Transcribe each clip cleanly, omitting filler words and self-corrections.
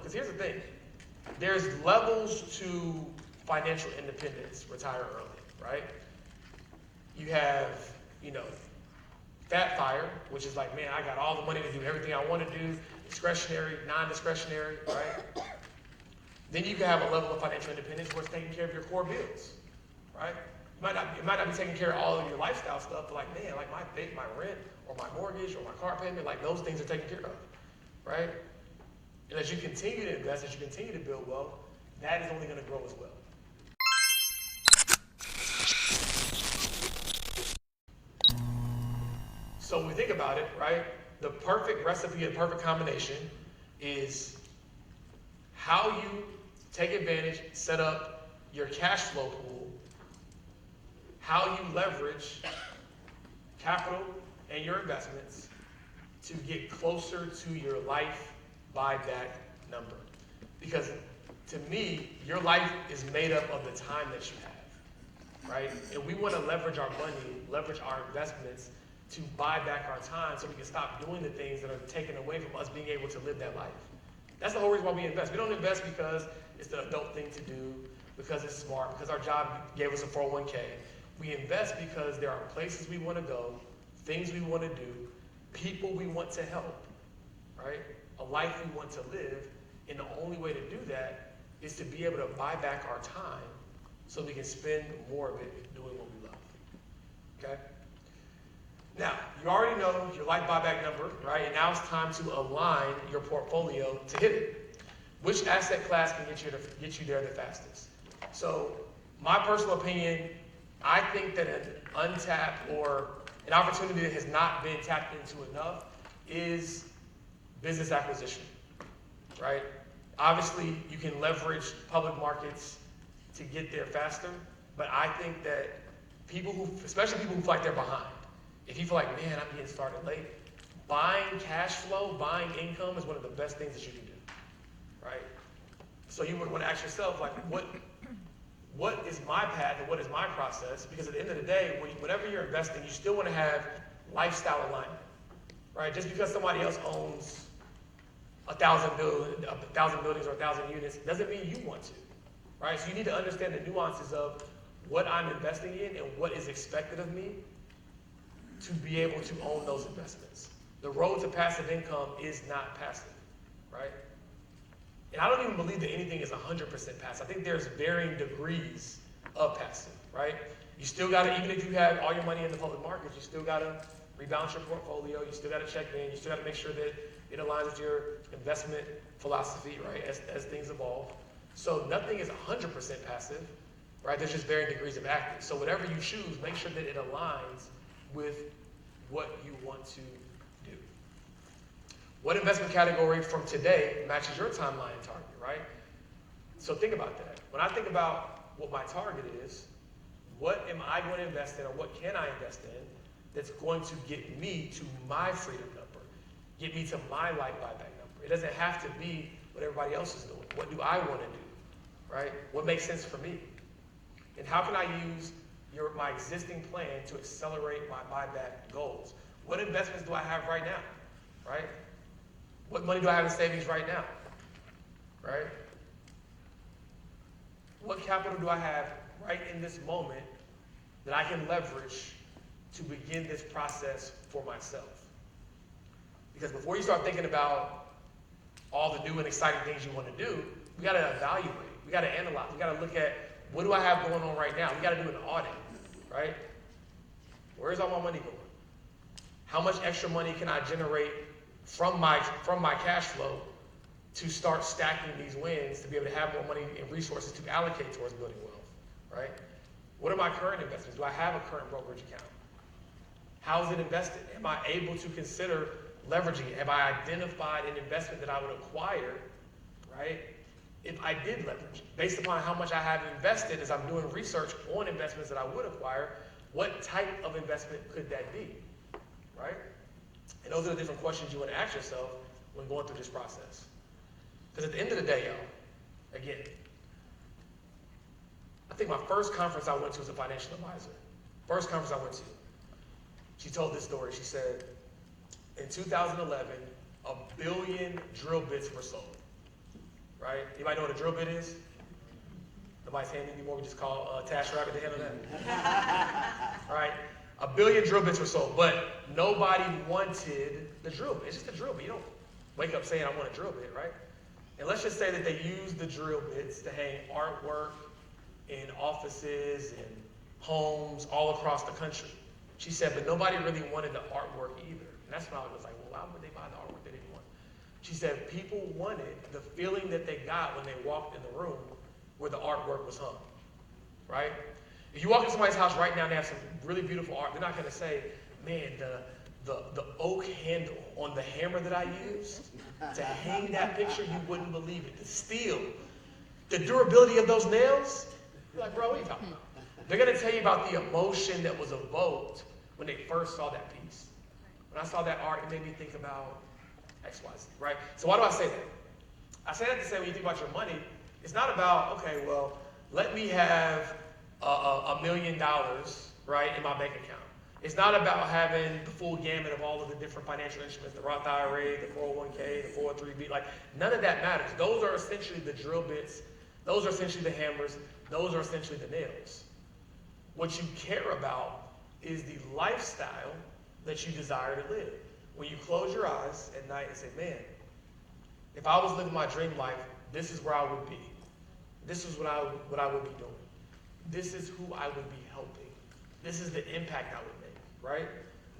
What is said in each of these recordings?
because here's the thing. There's levels to financial independence, retire early, right? You have, fat fire, which is like, man, I got all the money to do everything I want to do, discretionary, non-discretionary, right? Then you can have a level of financial independence where it's taking care of your core bills, right? It might not be taking care of all of your lifestyle stuff, but like, man, like my rent or my mortgage or my car payment, like those things are taken care of, right? And as you continue to invest, as you continue to build wealth, that is only going to grow as well. So when we think about it, right, the perfect recipe, the perfect combination is how you take advantage, set up your cash flow pool, how you leverage capital and your investments to get closer to your life buyback number. Because to me, your life is made up of the time that you have, right? And we want to leverage our money, leverage our investments to buy back our time so we can stop doing the things that are taken away from us being able to live that life. That's the whole reason why we invest. We don't invest because it's the adult thing to do, because it's smart, because our job gave us a 401k. We invest because there are places we want to go, things we want to do, people we want to help, right? A life we want to live, and the only way to do that is to be able to buy back our time so we can spend more of it doing what we love, okay? Now, you already know your life buyback number, right? And now it's time to align your portfolio to hit it. Which asset class can get you there the fastest? So, my personal opinion, I think that an untapped or an opportunity that has not been tapped into enough is business acquisition, right? Obviously, you can leverage public markets to get there faster, but I think that especially people who feel like they're behind, if you feel like, man, I'm getting started late, buying cash flow, buying income is one of the best things that you can do, right? So you would want to ask yourself, like, what is my path and what is my process? Because at the end of the day, whenever you're investing, you still want to have lifestyle alignment, right? Just because somebody else owns 1,000 buildings or 1,000 units doesn't mean you want to, right? So you need to understand the nuances of what I'm investing in and what is expected of me to be able to own those investments. The road to passive income is not passive, right? And I don't even believe that anything is 100% passive. I think there's varying degrees of passive, right? You still gotta, even if you have all your money in the public markets, you still gotta rebalance your portfolio, you still gotta check in, you still gotta make sure that it aligns with your investment philosophy, right, as things evolve. So nothing is 100% passive, right? There's just varying degrees of active. So whatever you choose, make sure that it aligns with what you want to do. What investment category from today matches your timeline and target, right? So think about that. When I think about what my target is, what am I going to invest in or what can I invest in that's going to get me to my freedom number, get me to my life buyback number? It doesn't have to be what everybody else is doing. What do I want to do, right? What makes sense for me? And how can I use my existing plan to accelerate my buyback goals? What investments do I have right now, right? What money do I have in savings right now, right? What capital do I have right in this moment that I can leverage to begin this process for myself? Because before you start thinking about all the new and exciting things you want to do, we got to evaluate, we got to analyze, we got to look at what do I have going on right now? We got to do an audit, right? Where's all my money going? How much extra money can I generate from my cash flow to start stacking these wins to be able to have more money and resources to allocate towards building wealth, right? What are my current investments? Do I have a current brokerage account? How is it invested? Am I able to consider leveraging it? Have I identified an investment that I would acquire, right? If I did leverage, based upon how much I have invested as I'm doing research on investments that I would acquire, what type of investment could that be, right? And those are the different questions you want to ask yourself when going through this process. Because at the end of the day, y'all, again, I think my first conference I went to was a financial advisor. First conference I went to. She told this story. She said, in 2011, 1 billion drill bits were sold. right? Anybody know what a drill bit is? Nobody's handing anymore. We just call Tash Rabbit to handle that. Right? 1 billion drill bits were sold, but nobody wanted the drill bit. It's just a drill bit. You don't wake up saying, I want a drill bit, right? And let's just say that they use the drill bits to hang artwork in offices and homes all across the country. She said, but nobody really wanted the artwork either. And that's when I was like, well, why would they buy the artwork they didn't want? She said people wanted the feeling that they got when they walked in the room where the artwork was hung, right? If you walk in somebody's house right now and they have some really beautiful art, they're not going to say, man, the oak handle on the hammer that I used to hang that picture, you wouldn't believe it. The steel, the durability of those nails, you're like, bro, what are you talking about? They're going to tell you about the emotion that was evoked when they first saw that piece. When I saw that art, it made me think about X, Y, Z, right? So why do I say that? I say that to say when you think about your money, it's not about, okay, well, let me have $1 million, right, in my bank account. It's not about having the full gamut of all of the different financial instruments, the Roth IRA, the 401k, the 403b, like none of that matters. Those are essentially the drill bits. Those are essentially the hammers. Those are essentially the nails. What you care about is the lifestyle that you desire to live. When you close your eyes at night and say, man, if I was living my dream life, this is where I would be. This is what I would be doing. This is who I would be helping. This is the impact I would make, right?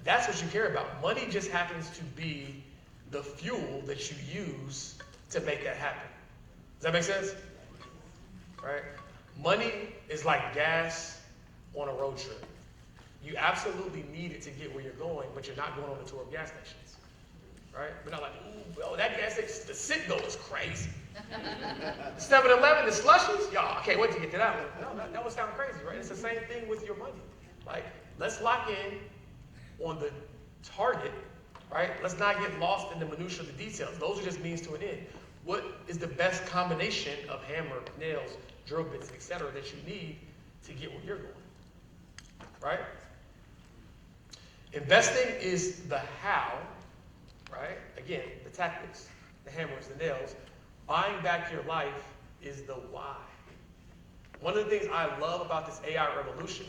That's what you care about. Money just happens to be the fuel that you use to make that happen. Does that make sense? Right? Money is like gas on a road trip. You absolutely need it to get where you're going, but you're not going on a tour of gas stations. Right? We're not like, ooh, bro, that gas station, the Citgo is crazy. The 7-Eleven, the slushies, y'all, I can't wait to get to that one. No, that would sound crazy, right? It's the same thing with your money. Like, let's lock in on the target, right? Let's not get lost in the minutia of the details. Those are just means to an end. What is the best combination of hammer, nails, drill bits, etc. that you need to get where you're going, right? Investing is the how, right? Again, the tactics, the hammers, the nails. Buying back your life is the why. One of the things I love about this AI revolution,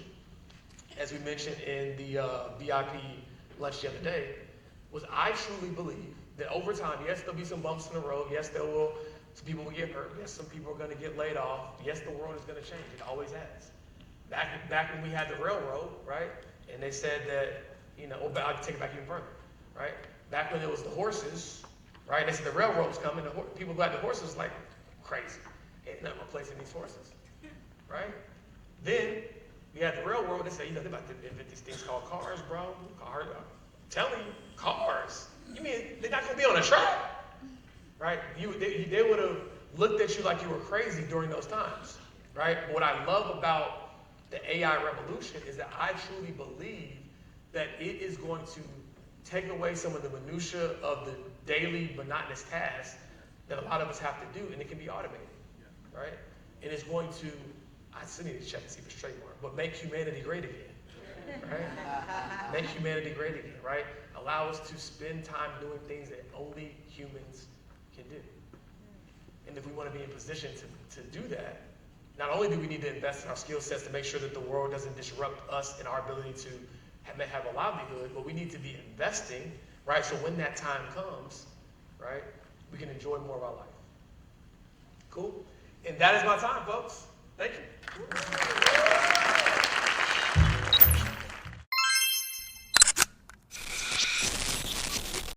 as we mentioned in the VIP lunch the other day, was I truly believe that over time, yes, there'll be some bumps in the road. Yes, some people will get hurt. Yes, some people are going to get laid off. Yes, the world is going to change. It always has. Back when we had the railroad, right? And they said that, I can take it back even further, right? Back when it was the horses, right? They said the railroad was coming. People who had the horses like crazy. Ain't nothing replacing these horses, right? Then we had the railroad. They said, they're about to invent these things called cars, bro. Cars. I'm telling you, cars. You mean they're not going to be on a track, right? They would have looked at you like you were crazy during those times, right? But what I love about the AI revolution is that I truly believe that it is going to take away some of the minutia of the daily monotonous tasks that a lot of us have to do, and it can be automated, right? And it's going to, I still need to check and see if it's trademark, but make humanity great again, right? Make humanity great again, right? Allow us to spend time doing things that only humans can do. And if we want to be in position to do that, not only do we need to invest in our skill sets to make sure that the world doesn't disrupt us and our ability to have a livelihood, but we need to be investing, right? So when that time comes, right, we can enjoy more of our life. Cool? And that is my time, folks. Thank you.